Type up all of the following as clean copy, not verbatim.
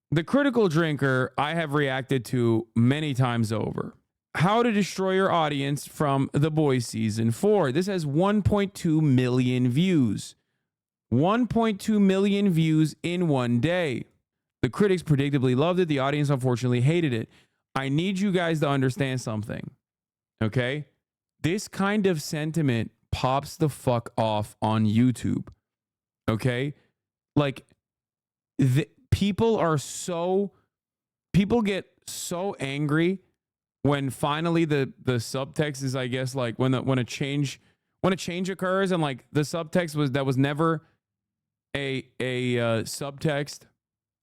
The Critical Drinker I have reacted to many times over. How to Destroy Your Audience from The Boys Season 4. This has 1.2 million views. 1.2 million views in one day. The critics predictably loved it. The audience unfortunately hated it. I need you guys to understand something. Okay? This kind of sentiment pops the fuck off on YouTube. Okay? Like, people get so angry when finally the subtext is, I guess, like when a change occurs, and like the subtext was never a subtext,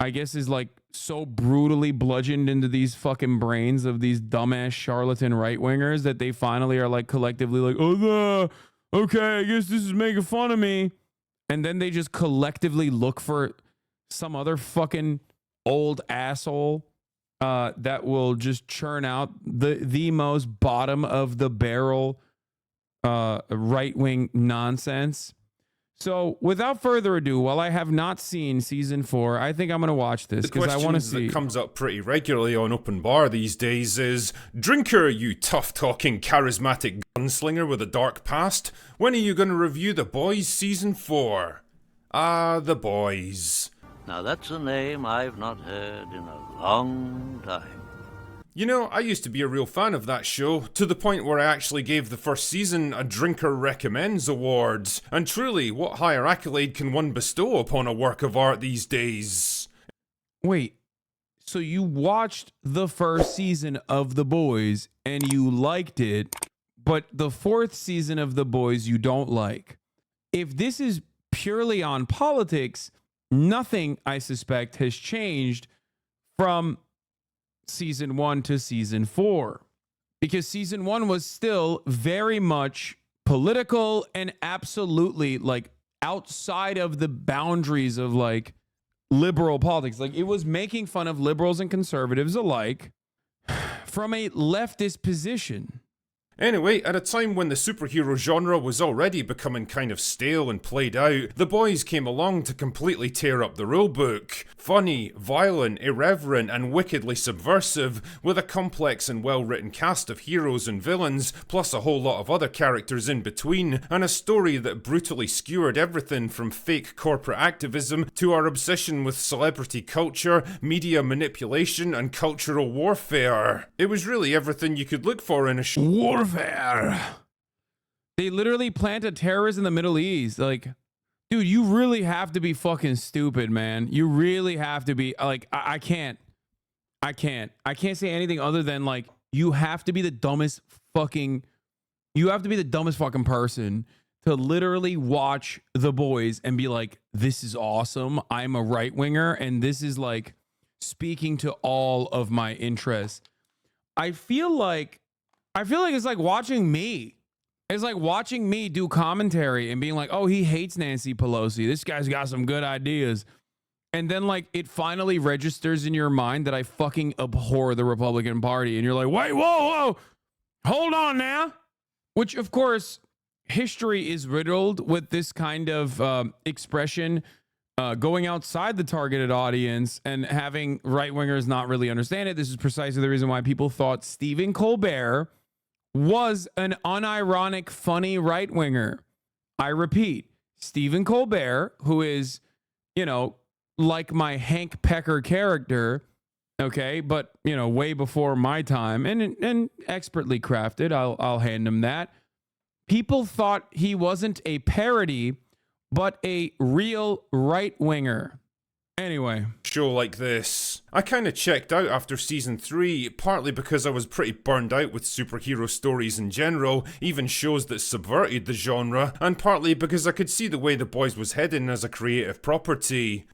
I guess, is like so brutally bludgeoned into these fucking brains of these dumbass charlatan right wingers that they finally are like collectively like, oh, okay, I guess this is making fun of me, and then they just collectively look for some other fucking old asshole that will just churn out the most bottom of the barrel right-wing nonsense. So without further ado, while I have not seen season 4, I think I'm going to watch this because I want to see. The question that comes up pretty regularly on Open Bar these days is, Drinker, you tough-talking, charismatic gunslinger with a dark past, when are you going to review The Boys Season 4? The Boys. Now that's a name I've not heard in a long time. You know, I used to be a real fan of that show, to the point where I actually gave the first season a Drinker Recommends Awards. And truly, what higher accolade can one bestow upon a work of art these days? Wait, so you watched the first season of The Boys and you liked it, but the 4th season of The Boys you don't like? If this is purely on politics, nothing, I suspect, has changed from season 1 to season 4, because season 1 was still very much political and absolutely like outside of the boundaries of like liberal politics. Like, it was making fun of liberals and conservatives alike from a leftist position. Anyway, at a time when the superhero genre was already becoming kind of stale and played out, The Boys came along to completely tear up the rulebook. Funny, violent, irreverent, and wickedly subversive, with a complex and well-written cast of heroes and villains, plus a whole lot of other characters in between, and a story that brutally skewered everything from fake corporate activism to our obsession with celebrity culture, media manipulation, and cultural warfare. It was really everything you could look for in a show. Warfare. They literally plant a terrorist in the Middle East. Like, dude, you really have to be fucking stupid, man. You really have to be like, I can't say anything other than like, you have to be the dumbest fucking person to literally watch The Boys and be like, this is awesome. I'm a right winger and this is like speaking to all of my interests. I feel like it's like watching me. It's like watching me do commentary and being like, oh, he hates Nancy Pelosi. This guy's got some good ideas. And then like it finally registers in your mind that I fucking abhor the Republican Party. And you're like, wait, whoa, hold on now. Which, of course, history is riddled with this kind of expression going outside the targeted audience and having right-wingers not really understand it. This is precisely the reason why people thought Stephen Colbert was an unironic, funny right-winger. I repeat, Stephen Colbert, who is, you know, like my Hank Pecker character, okay, but, you know, way before my time and expertly crafted, I'll hand him that. People thought he wasn't a parody, but a real right-winger. Anyway. Show like this. I kinda checked out after season 3, partly because I was pretty burned out with superhero stories in general, even shows that subverted the genre, and partly because I could see the way The Boys was heading as a creative property.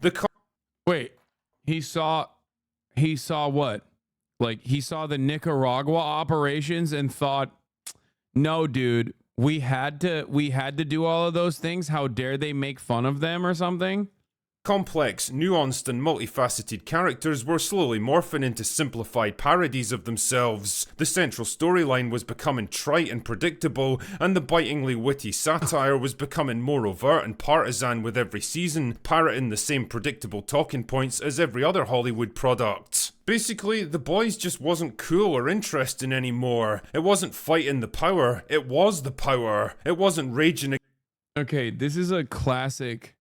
Wait, he saw what? Like, he saw the Nicaragua operations and thought, no, dude, we had to do all of those things. How dare they make fun of them or something? Complex, nuanced, and multifaceted characters were slowly morphing into simplified parodies of themselves. The central storyline was becoming trite and predictable, and the bitingly witty satire was becoming more overt and partisan with every season, parroting the same predictable talking points as every other Hollywood product. Basically, The Boys just wasn't cool or interesting anymore. It wasn't fighting the power, it was the power. It wasn't raging. Okay, this is a classic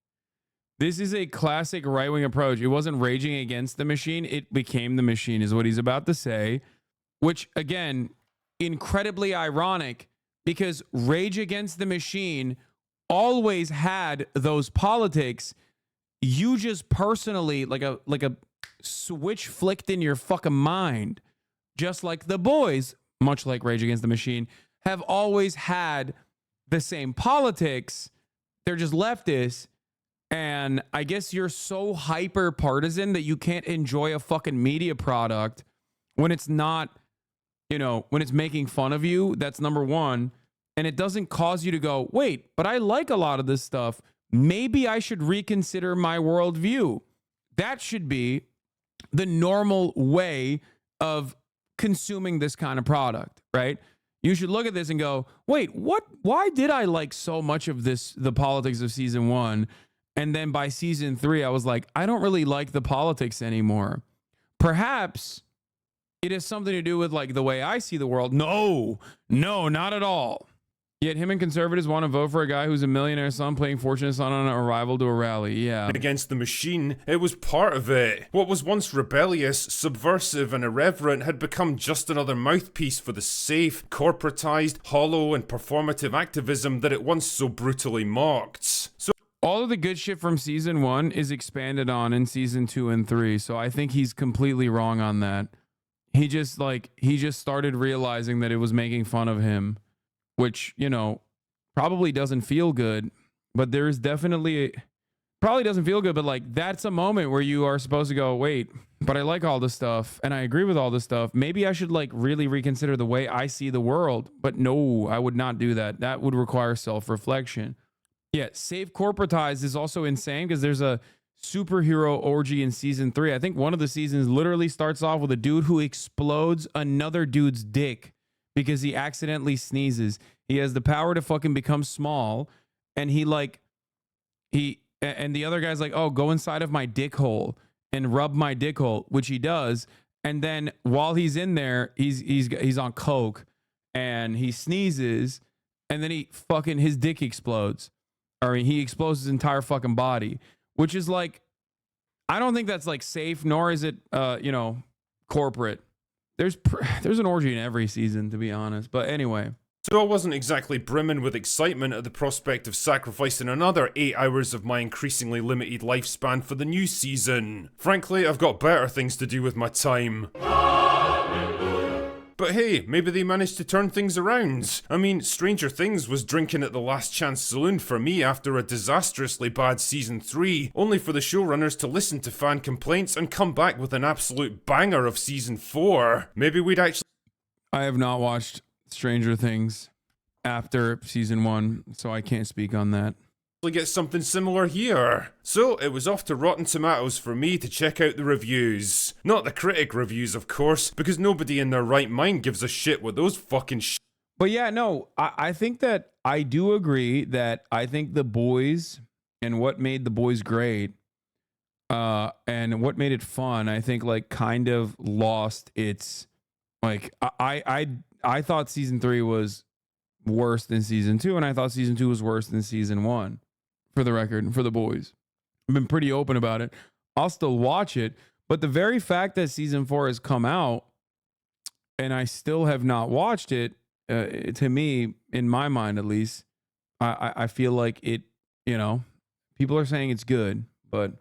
right-wing approach. It wasn't raging against the machine, it became the machine, is what he's about to say. Which, again, incredibly ironic, because Rage Against the Machine always had those politics. You just personally, like a switch flicked in your fucking mind. Just like The Boys, much like Rage Against the Machine, have always had the same politics. They're just leftists. And I guess you're so hyper partisan that you can't enjoy a fucking media product when it's not, when it's making fun of you. That's number one. And it doesn't cause you to go, wait, but I like a lot of this stuff. Maybe I should reconsider my worldview. That should be the normal way of consuming this kind of product, right? You should look at this and go, wait, why did I like so much of this, the politics of season 1? And then by season 3, I was like, I don't really like the politics anymore. Perhaps it has something to do with like the way I see the world. No, not at all. Yet him and conservatives want to vote for a guy who's a millionaire son playing Fortunate Son on an arrival to a rally. Yeah. Against the machine, it was part of it. What was once rebellious, subversive, and irreverent had become just another mouthpiece for the safe, corporatized, hollow, and performative activism that it once so brutally mocked. So all of the good shit from season 1 is expanded on in season 2 and 3. So I think he's completely wrong on that. He just started realizing that it was making fun of him, which, probably doesn't feel good, but there is definitely probably doesn't feel good. But like, that's a moment where you are supposed to go, wait, but I like all this stuff and I agree with all this stuff. Maybe I should like really reconsider the way I see the world. But no, I would not do that. That would require self-reflection. Yeah, Save Corporatized is also insane because there's a superhero orgy in season 3. I think one of the seasons literally starts off with a dude who explodes another dude's dick because he accidentally sneezes. He has the power to fucking become small, and and the other guy's like, oh, go inside of my dick hole and rub my dick hole, which he does. And then while he's in there, he's on coke and he sneezes, and then his dick explodes. Or he explodes his entire fucking body, which is like, I don't think that's like safe, nor is it, corporate. There's an orgy in every season, to be honest. But anyway. So I wasn't exactly brimming with excitement at the prospect of sacrificing another 8 hours of my increasingly limited lifespan for the new season. Frankly, I've got better things to do with my time. But hey, maybe they managed to turn things around. I mean, Stranger Things was drinking at the Last Chance Saloon for me after a disastrously bad season 3, only for the showrunners to listen to fan complaints and come back with an absolute banger of season 4. Maybe we'd actually... I have not watched Stranger Things after season 1, so I can't speak on that. Get something similar here. So it was off to Rotten Tomatoes for me to check out the reviews. Not the critic reviews, of course, because nobody in their right mind gives a shit what those fucking But yeah, no, I think that I do agree that I think The Boys and what made The Boys great, and what made it fun, I think like kind of lost its, like, I thought season 3 was worse than season 2, and I thought season 2 was worse than season 1. For the record, for The Boys, I've been pretty open about it. I'll still watch it, but the very fact that season 4 has come out and I still have not watched it, to me, in my mind at least, I feel like it. People are saying it's good, but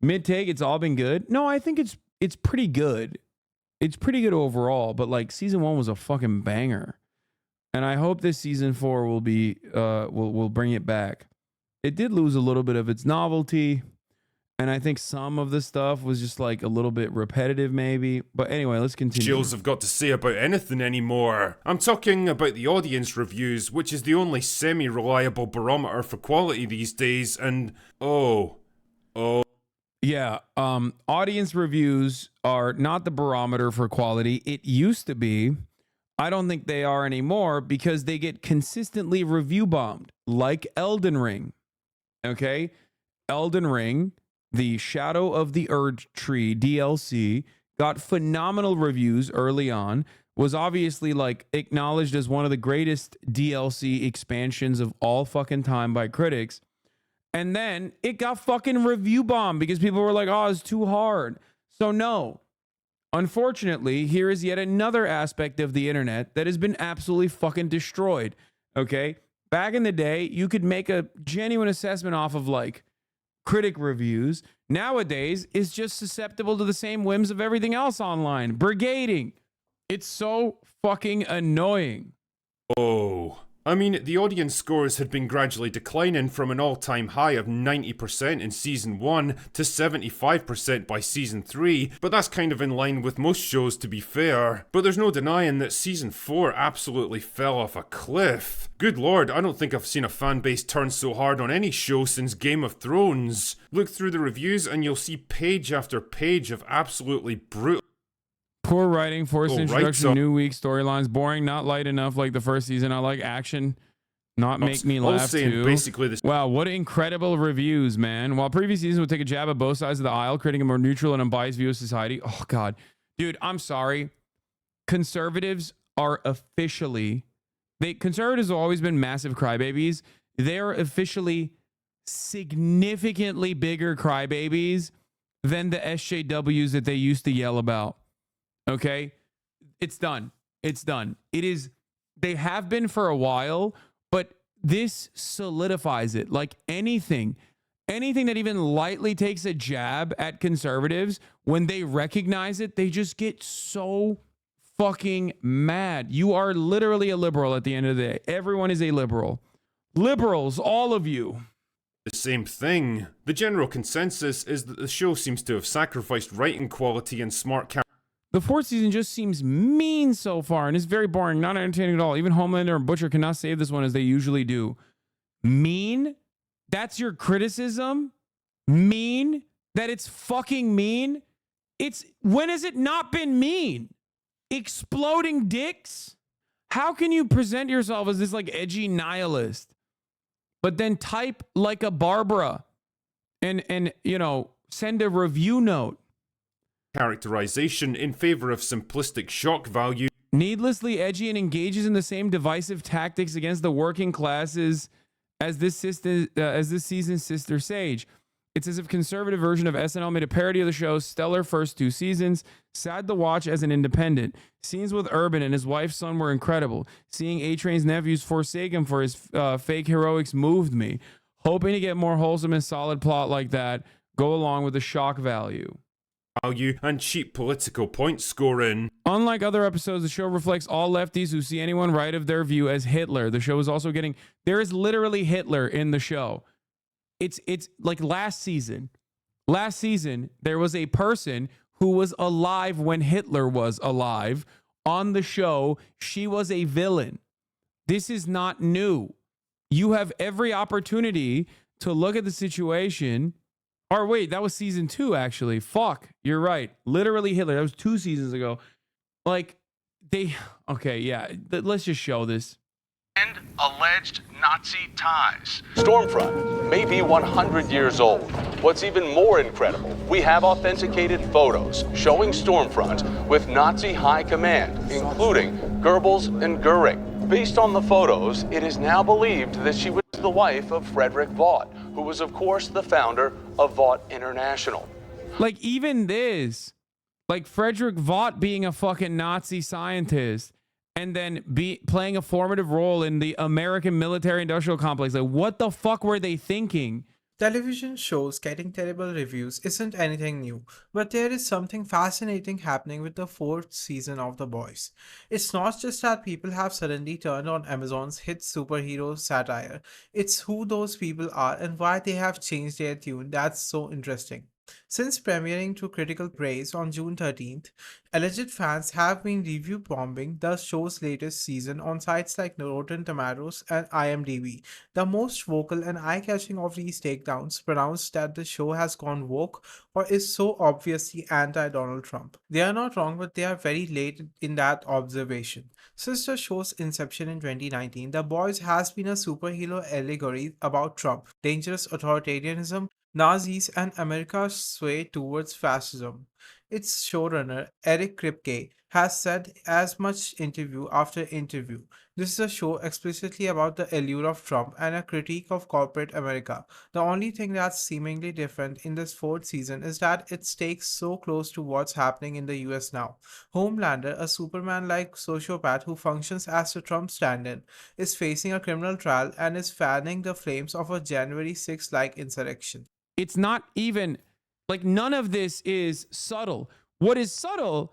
mid take, it's all been good. No, I think it's pretty good. It's pretty good overall, but like season 1 was a fucking banger, and I hope this season 4 will be will bring it back. It did lose a little bit of its novelty, and I think some of the stuff was just like a little bit repetitive maybe. But anyway, let's continue. Jills have got to say about anything anymore. I'm talking about the audience reviews, which is the only semi-reliable barometer for quality these days, and oh Yeah. Audience reviews are not the barometer for quality. It used to be. I don't think they are anymore because they get consistently review bombed, like Elden Ring. Okay? Elden Ring, the Shadow of the Erd Tree DLC, got phenomenal reviews early on, was obviously like acknowledged as one of the greatest DLC expansions of all fucking time by critics. And then it got fucking review bombed because people were like, oh, it's too hard. So no. Unfortunately, here is yet another aspect of the internet that has been absolutely fucking destroyed. Okay? Back in the day, you could make a genuine assessment off of like critic reviews. Nowadays, it's just susceptible to the same whims of everything else online. Brigading. It's so fucking annoying. Oh. I mean, the audience scores had been gradually declining from an all-time high of 90% in Season 1 to 75% by Season 3, but that's kind of in line with most shows, to be fair. But there's no denying that Season 4 absolutely fell off a cliff. Good lord, I don't think I've seen a fan base turn so hard on any show since Game of Thrones. Look through the reviews and you'll see page after page of absolutely brutal. Poor writing, forced introduction, so new weak storylines, boring, not light enough like the first season. I like action, not make me laugh too. Basically this. Wow, what incredible reviews, man. While previous seasons would take a jab at both sides of the aisle, creating a more neutral and unbiased view of society. Oh, God. Dude, I'm sorry. Conservatives are officially... Conservatives have always been massive crybabies. They're officially significantly bigger crybabies than the SJWs that they used to yell about. Okay, it's done. It's done. It is. They have been for a while, but this solidifies it. Like anything that even lightly takes a jab at conservatives, when they recognize it, they just get so fucking mad. You are literally a liberal at the end of the day. Everyone is a liberal. Liberals, all of you. The same thing. The general consensus is that the show seems to have sacrificed writing quality and smart characters. The fourth season just seems mean so far and is very boring, not entertaining at all. Even Homelander and Butcher cannot save this one as they usually do. Mean? That's your criticism? Mean? That it's fucking mean? When has it not been mean? Exploding dicks? How can you present yourself as this like edgy nihilist, but then type like a Barbara and you know, send a review note? Characterization in favor of simplistic shock value. Needlessly edgy and engages in the same divisive tactics against the working classes as this season's Sister Sage. It's as if conservative version of SNL made a parody of the show's stellar first two seasons. Sad to watch as an independent. Scenes with Urban and his wife's son were incredible. Seeing A-Train's nephews forsake him for his fake heroics moved me. Hoping to get more wholesome and solid plot like that go along with the shock value And cheap political point scoring. Unlike other episodes, the show reflects all lefties who see anyone right of their view as Hitler. The show is also getting... There is literally Hitler in the show. It's like last season. Last season, there was a person who was alive when Hitler was alive. On the show, she was a villain. This is not new. You have every opportunity to look at the situation... Or wait, that was season 2, actually. Fuck, you're right. Literally Hitler. That was 2 seasons ago. Like, okay, yeah. Let's just show this. And alleged Nazi ties. Stormfront may be 100 years old. What's even more incredible, we have authenticated photos showing Stormfront with Nazi high command, including Goebbels and Goering. Based on the photos, it is now believed that she was the wife of Frederick Vaught, who was, of course, the founder of Vaught International. Like, even this, like Frederick Vaught being a fucking Nazi scientist and then playing a formative role in the American military-industrial complex. Like, what the fuck were they thinking? Television shows getting terrible reviews isn't anything new, but there is something fascinating happening with the 4th season of The Boys. It's not just that people have suddenly turned on Amazon's hit superhero satire, it's who those people are and why they have changed their tune that's so interesting. Since premiering to critical praise on June 13th, alleged fans have been review bombing the show's latest season on sites like Rotten Tomatoes and IMDb. The most vocal and eye-catching of these takedowns pronounced that the show has gone woke or is so obviously anti-Donald Trump. They are not wrong, but they are very late in that observation. Since the show's inception in 2019, The Boys has been a superhero allegory about Trump, dangerous authoritarianism, Nazis, and America's sway towards fascism. Its showrunner, Eric Kripke, has said as much interview after interview. This is a show explicitly about the allure of Trump and a critique of corporate America. The only thing that's seemingly different in this fourth season is that it stakes so close to what's happening in the US now. Homelander, a Superman like sociopath who functions as a Trump stand in, is facing a criminal trial and is fanning the flames of a January 6th like insurrection. It's not even like none of this is subtle. What is subtle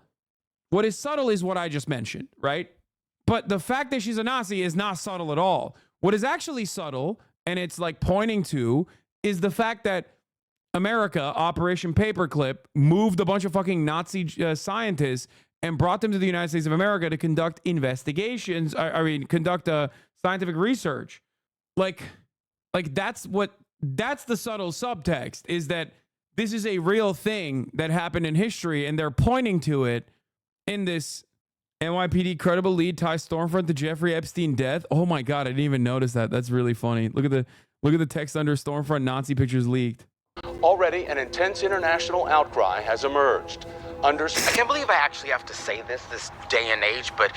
is what I just mentioned, right? But the fact that she's a Nazi is not subtle at all. What is actually subtle, and it's like pointing to, is the fact that America, Operation Paperclip, moved a bunch of fucking Nazi scientists and brought them to the United States of America to conduct investigations. Conduct scientific research. Like that's the subtle subtext, is that this is a real thing that happened in history, and they're pointing to it in this NYPD credible lead ties Stormfront to Jeffrey Epstein death. Oh my God, I didn't even notice that. That's really funny. Look at the text under Stormfront Nazi pictures leaked. Already, an intense international outcry has emerged. I can't believe I actually have to say this day and age, but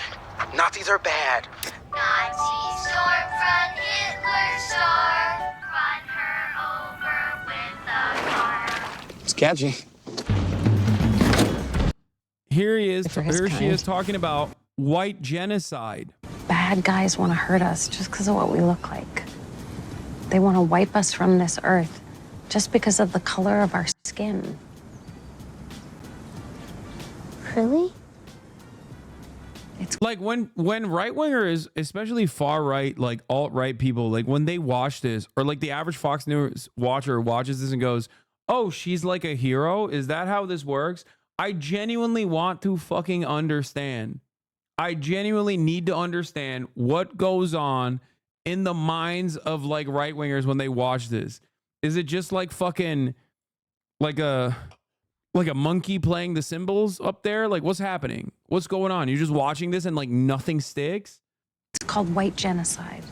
Nazis are bad. Nazi stormfront, Hitler star, run her over with a car. It's catchy. Here he is. For his Here she kind. is talking about white genocide. Bad guys want to hurt us just because of what we look like. They want to wipe us from this earth just because of the color of our skin. Really? It's Like when right wingers, especially far right, like alt right people, like when they watch this, or like the average Fox News watcher watches this and goes, "Oh, she's like a hero. Is that how this works?" I genuinely want to fucking understand. I genuinely need to understand what goes on in the minds of like right wingers when they watch this. Is it just like fucking like a monkey playing the cymbals up there? Like what's happening? What's going on? You're just watching this and like nothing sticks? called white genocide.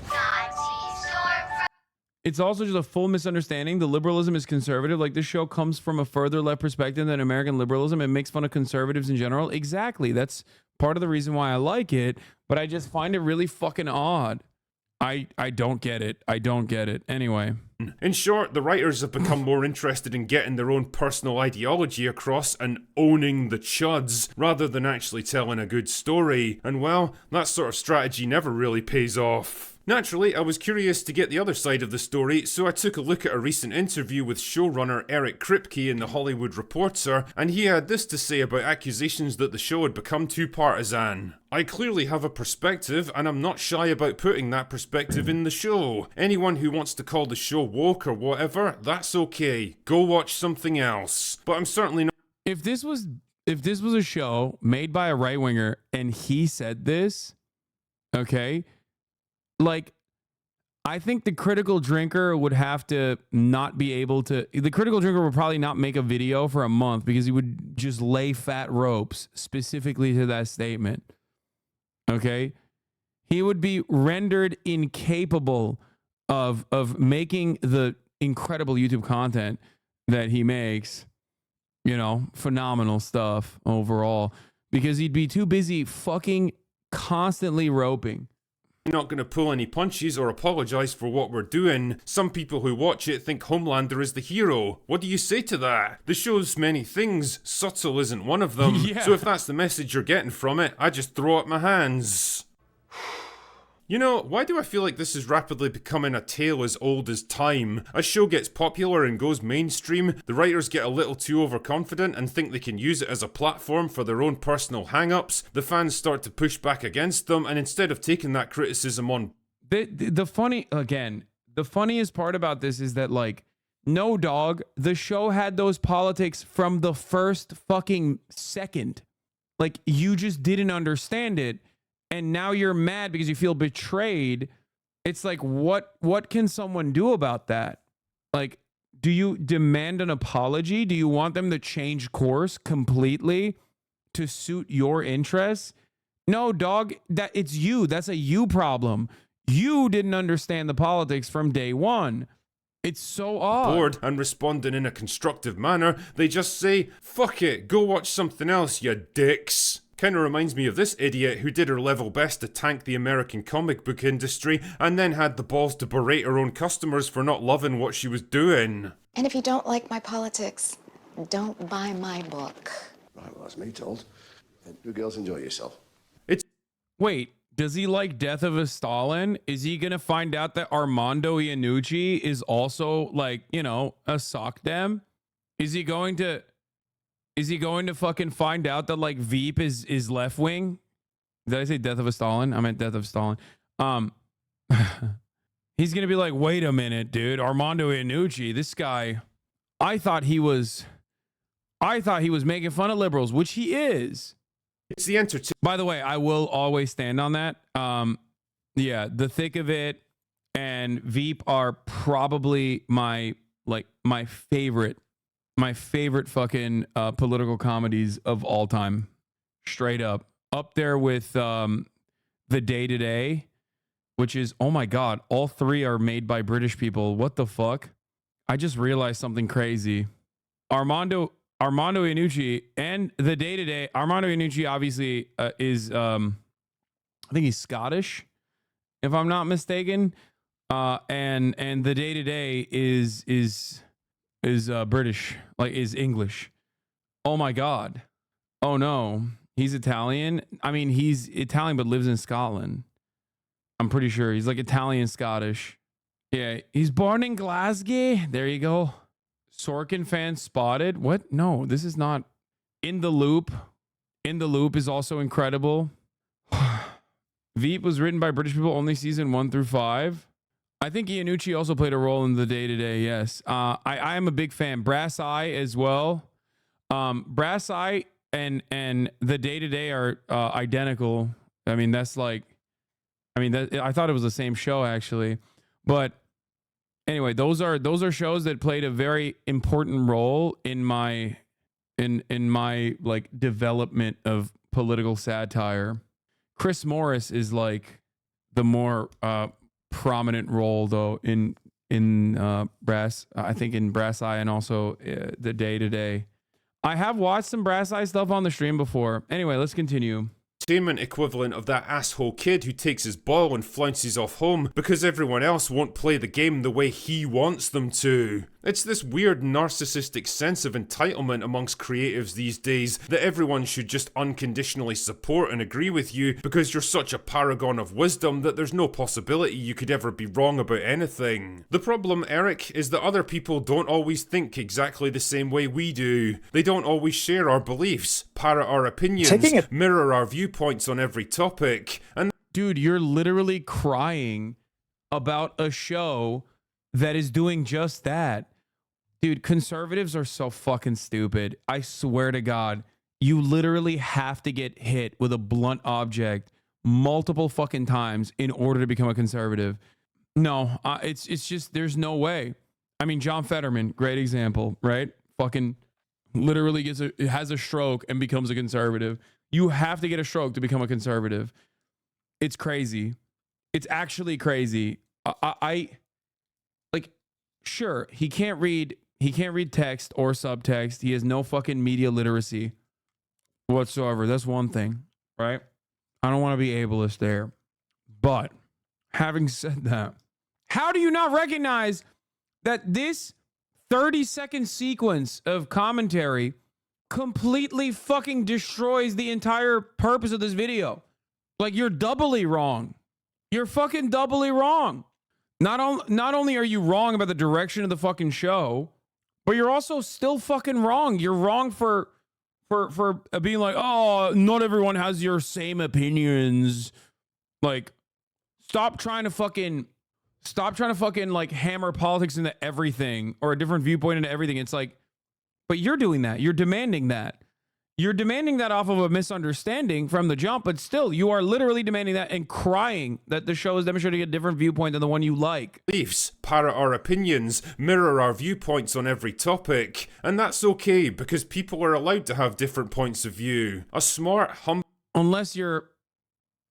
Nazi stormfront. It's also just a full misunderstanding. The liberalism is conservative. Like this show comes from a further left perspective than American liberalism. It makes fun of conservatives in general. Exactly. That's part of the reason why I like it. But I just find it really fucking odd. I don't get it. I don't get it. Anyway. In short, the writers have become more interested in getting their own personal ideology across and owning the chuds, rather than actually telling a good story. And well, that sort of strategy never really pays off. Naturally, I was curious to get the other side of the story, so I took a look at a recent interview with showrunner Eric Kripke in The Hollywood Reporter, and he had this to say about accusations that the show had become too partisan. I clearly have a perspective, and I'm not shy about putting that perspective in the show. Anyone who wants to call the show woke or whatever, that's okay. Go watch something else. But I'm certainly not. If this was a show made by a right winger and he said this, okay, like I think the critical drinker would have to not be able to. The critical drinker would probably not make a video for a month because he would just lay fat ropes specifically to that statement. Okay, he would be rendered incapable of making the incredible YouTube content that he makes. You know, phenomenal stuff overall, because he'd be too busy fucking constantly roping. Not going to pull any punches or apologise for what we're doing. Some people who watch it think Homelander is the hero. What do you say to that? The show's many things. Subtle isn't one of them. Yeah. So if that's the message you're getting from it, I just throw up my hands. You know, why do I feel like this is rapidly becoming a tale as old as time? A show gets popular and goes mainstream, the writers get a little too overconfident and think they can use it as a platform for their own personal hang-ups, the fans start to push back against them, and instead of taking that criticism on... The funniest part about this is that, like, No, dog. The show had those politics from the first fucking second. Like, you just didn't understand it. And now you're mad because you feel betrayed. It's like, what can someone do about that? Like, do you demand an apology? Do you want them to change course completely to suit your interests? No, dog, that it's you. That's a you problem. You didn't understand the politics from day one. It's so odd. Bored and responding in a constructive manner, they just say, fuck it, go watch something else, you dicks. Kinda reminds me of this idiot who did her level best to tank the American comic book industry and then had the balls to berate her own customers for not loving what she was doing. And if you don't like my politics, don't buy my book. Right, well, that's me told. And you girls enjoy yourself. Wait, does he like Death of a Stalin? Is he gonna find out that Armando Iannucci is also, like, you know, a sock dem? Is he going to fucking find out that, like, Veep is left wing? Did I say Death of a Stalin? I meant Death of Stalin. He's gonna be like, wait a minute, dude, Armando Iannucci, this guy, I thought he was making fun of liberals, which he is. It's the entertainment. By the way, I will always stand on that. Yeah, The Thick of It and Veep are probably my favorite fucking political comedies of all time. Straight up there with The Day-to-Day, which is, oh my God, all three are made by British people. What the fuck? I just realized something crazy. Armando Iannucci and The Day-to-Day. Armando Iannucci obviously is I think he's Scottish, if I'm not mistaken. And The Day-to-Day is British, like, is English. Oh my God. Oh no, he's Italian. I mean, he's Italian but lives in Scotland. I'm pretty sure he's like Italian Scottish. Yeah, he's born in Glasgow. There you go. Sorkin fan spotted. What? No, this is not. In the Loop. In the Loop is also incredible. Veep was written by British people, only season 1 through 5. I think Iannucci also played a role in The Day-to-Day. Yes. I am a big fan. Brass Eye as well. Brass Eye and The Day-to-Day are identical. I mean, that's like, I thought it was the same show actually, but anyway, those are shows that played a very important role in my like development of political satire. Chris Morris is like the more prominent role though in Brass, I think in Brass Eye and also The Day-to-Day. I have watched some Brass Eye stuff on the stream before. Anyway, let's continue. Entertainment equivalent of that asshole kid who takes his ball and flounces off home because everyone else won't play the game the way he wants them to. It's this weird narcissistic sense of entitlement amongst creatives these days that everyone should just unconditionally support and agree with you because you're such a paragon of wisdom that there's no possibility you could ever be wrong about anything. The problem, Eric, is that other people don't always think exactly the same way we do. They don't always share our beliefs, parrot our opinions, mirror our viewpoints on every topic, and dude, you're literally crying about a show that is doing just that. Dude, conservatives are so fucking stupid. I swear to God, you literally have to get hit with a blunt object multiple fucking times in order to become a conservative. No, it's just, there's no way. I mean, John Fetterman, great example, right? Fucking literally has a stroke and becomes a conservative. You have to get a stroke to become a conservative. It's crazy. It's actually crazy. I like, sure, he can't read text or subtext. He has no fucking media literacy whatsoever. That's one thing, right? I don't want to be ableist there. But having said that, how do you not recognize that this 30-second sequence of commentary completely fucking destroys the entire purpose of this video? Like, you're doubly wrong. You're fucking doubly wrong. Not only are you wrong about the direction of the fucking show, but you're also still fucking wrong. You're wrong for being like, oh, not everyone has your same opinions. Like, stop trying to fucking Stop trying to fucking like hammer politics into everything or a different viewpoint into everything. It's like, but you're doing that. You're demanding that. You're demanding that off of a misunderstanding from the jump, but still, you are literally demanding that and crying that the show is demonstrating a different viewpoint than the one you like. Beliefs, parrot our opinions, mirror our viewpoints on every topic, and that's okay because people are allowed to have different points of view. A smart, unless you're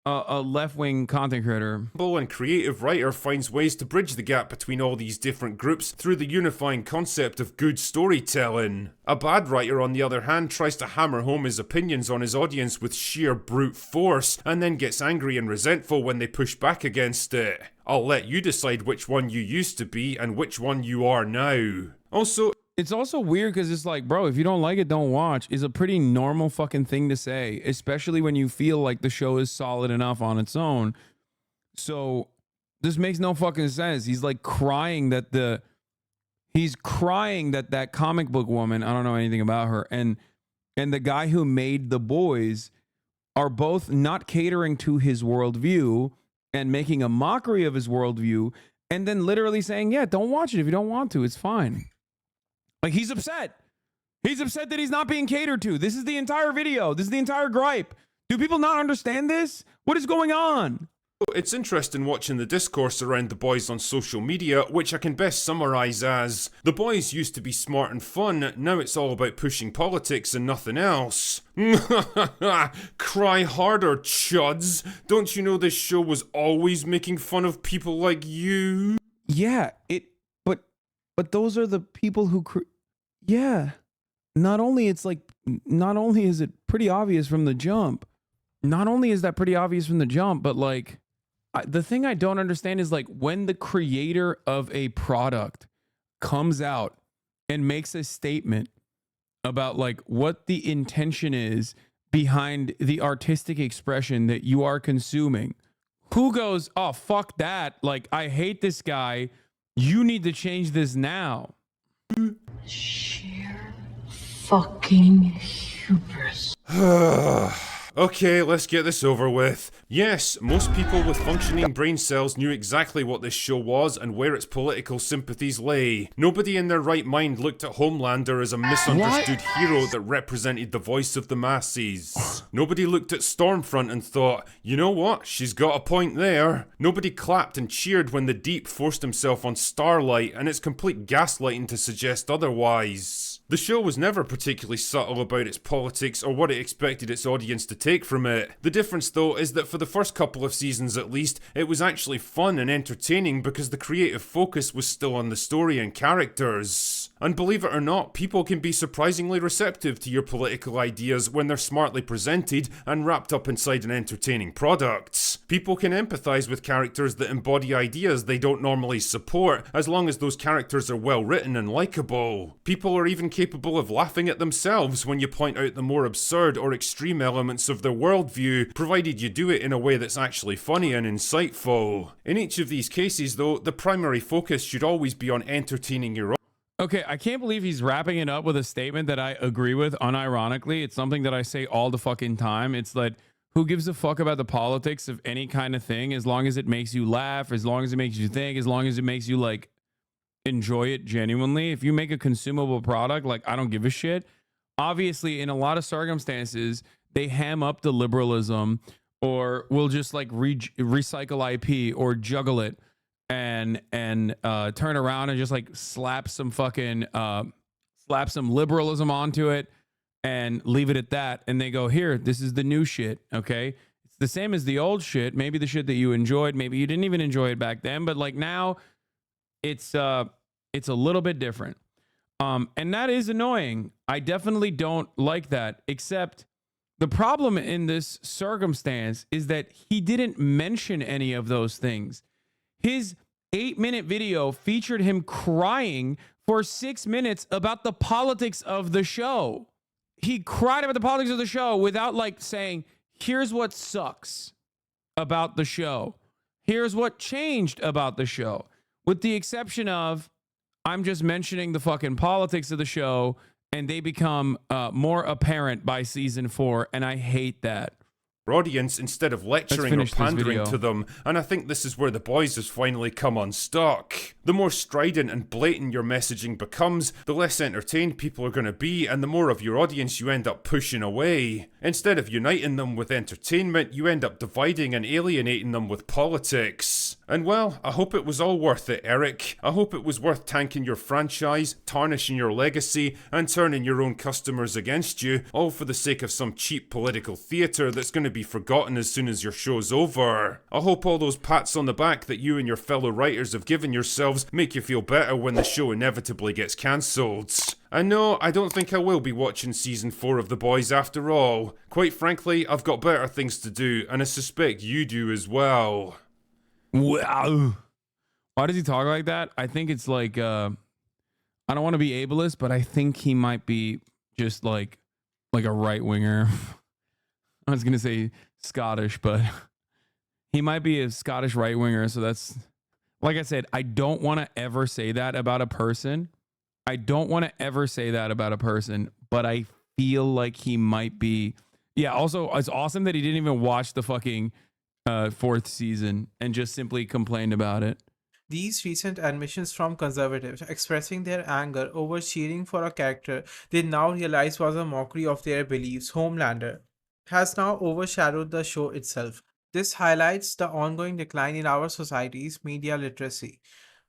a left-wing content creator, humble and creative writer finds ways to bridge the gap between all these different groups through the unifying concept of good storytelling. A bad writer, on the other hand, tries to hammer home his opinions on his audience with sheer brute force, and then gets angry and resentful when they push back against it. I'll let you decide which one you used to be and which one you are now. Also, it's also weird because it's like, bro, if you don't like it, don't watch is a pretty normal fucking thing to say, especially when you feel like the show is solid enough on its own. So this makes no fucking sense. He's like crying that that comic book woman, I don't know anything about her, and the guy who made The Boys are both not catering to his worldview and making a mockery of his worldview, and then literally saying, yeah, don't watch it if you don't want to. It's fine. Like, he's upset. He's upset that he's not being catered to. This is the entire video. This is the entire gripe. Do people not understand this? What is going on? it's interesting watching the discourse around The Boys on social media, which I can best summarise as: The Boys used to be smart and fun, now it's all about pushing politics and nothing else. Cry harder, chuds. Don't you know this show was always making fun of people like you? Yeah, but those are the people who not only is it pretty obvious from the jump. Not only is that pretty obvious from the jump, but like the thing I don't understand is like when the creator of a product comes out and makes a statement about like what the intention is behind the artistic expression that you are consuming, who goes, "Oh, fuck that. Like, I hate this guy. You need to change this now." Sheer fucking hubris. Okay, let's get this over with. Yes, most people with functioning brain cells knew exactly what this show was and where its political sympathies lay. Nobody in their right mind looked at Homelander as a misunderstood hero that represented the voice of the masses. Nobody looked at Stormfront and thought, you know what, she's got a point there. Nobody clapped and cheered when the Deep forced himself on Starlight, and it's complete gaslighting to suggest otherwise. The show was never particularly subtle about its politics or what it expected its audience to take from it. The difference though is that for the first couple of seasons at least, it was actually fun and entertaining because the creative focus was still on the story and characters. And believe it or not, people can be surprisingly receptive to your political ideas when they're smartly presented and wrapped up inside an entertaining product. People can empathise with characters that embody ideas they don't normally support, as long as those characters are well written and likeable. People are even capable of laughing at themselves when you point out the more absurd or extreme elements of their worldview, provided you do it in a way that's actually funny and insightful. In each of these cases though, the primary focus should always be on entertaining your audience. Okay, I can't believe he's wrapping it up with a statement that I agree with unironically. It's something that I say all the fucking time. It's like, who gives a fuck about the politics of any kind of thing as long as it makes you laugh, as long as it makes you think, as long as it makes you like enjoy it genuinely. If you make a consumable product, like, I don't give a shit. Obviously, in a lot of circumstances, they ham up the liberalism or will just like recycle IP or juggle it and turn around and just like slap some liberalism onto it and leave it at that. And they go, here, this is the new shit. Okay. It's the same as the old shit. Maybe the shit that you enjoyed, maybe you didn't even enjoy it back then, but like now it's a little bit different. And that is annoying. I definitely don't like that, except the problem in this circumstance is that he didn't mention any of those things. His 8-minute video featured him crying for 6 minutes about the politics of the show. He cried about the politics of the show without like saying, here's what sucks about the show. Here's what changed about the show. With the exception of, I'm just mentioning the fucking politics of the show and they become more apparent by season 4. And I hate that. audience instead of lecturing or finish this pandering video. to them, and I think this is where The Boys has finally come unstuck. The more strident and blatant your messaging becomes, the less entertained people are going to be, and the more of your audience you end up pushing away. Instead of uniting them with entertainment, you end up dividing and alienating them with politics. And well, I hope it was all worth it, Eric. I hope it was worth tanking your franchise, tarnishing your legacy, and turning your own customers against you, all for the sake of some cheap political theatre that's going to be forgotten as soon as your show's over. I hope all those pats on the back that you and your fellow writers have given yourselves make you feel better when the show inevitably gets cancelled. And no, I don't think I will be watching season 4 of The Boys after all. Quite frankly, I've got better things to do, and I suspect you do as well. Wow. Why does he talk like that? I think it's like, I don't want to be ableist, but I think he might be just like a right winger. I was going to say Scottish, but he might be a Scottish right winger. So that's, like I said, I don't want to ever say that about a person. I don't want to ever say that about a person, but I feel like he might be. Yeah. Also, it's awesome that he didn't even watch the fucking 4th season and just simply complained about it. These recent admissions from conservatives expressing their anger over cheering for a character they now realize was a mockery of their beliefs, Homelander, has now overshadowed the show itself. This highlights the ongoing decline in our society's media literacy.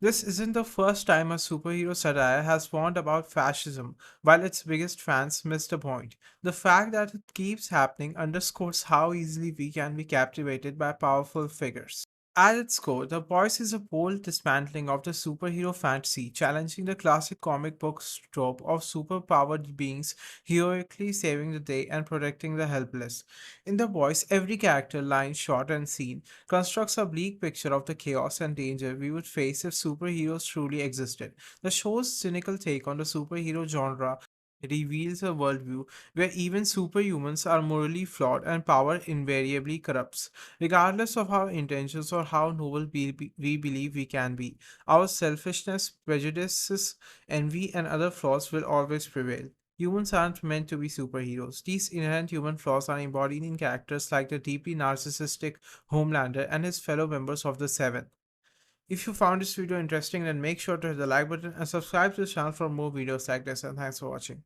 This isn't the first time a superhero satire has warned about fascism, while its biggest fans miss the point. The fact that it keeps happening underscores how easily we can be captivated by powerful figures. At its core, The Boys is a bold dismantling of the superhero fantasy, challenging the classic comic book trope of superpowered beings heroically saving the day and protecting the helpless. In The Boys, every character, line, shot, and scene constructs a bleak picture of the chaos and danger we would face if superheroes truly existed. The show's cynical take on the superhero genre reveals a worldview where even superhumans are morally flawed and power invariably corrupts. Regardless of our intentions or how noble we believe we can be, our selfishness, prejudices, envy, and other flaws will always prevail. Humans aren't meant to be superheroes. These inherent human flaws are embodied in characters like the deeply narcissistic Homelander and his fellow members of the Seven. If you found this video interesting, then make sure to hit the like button and subscribe to the channel for more videos like this, and thanks for watching.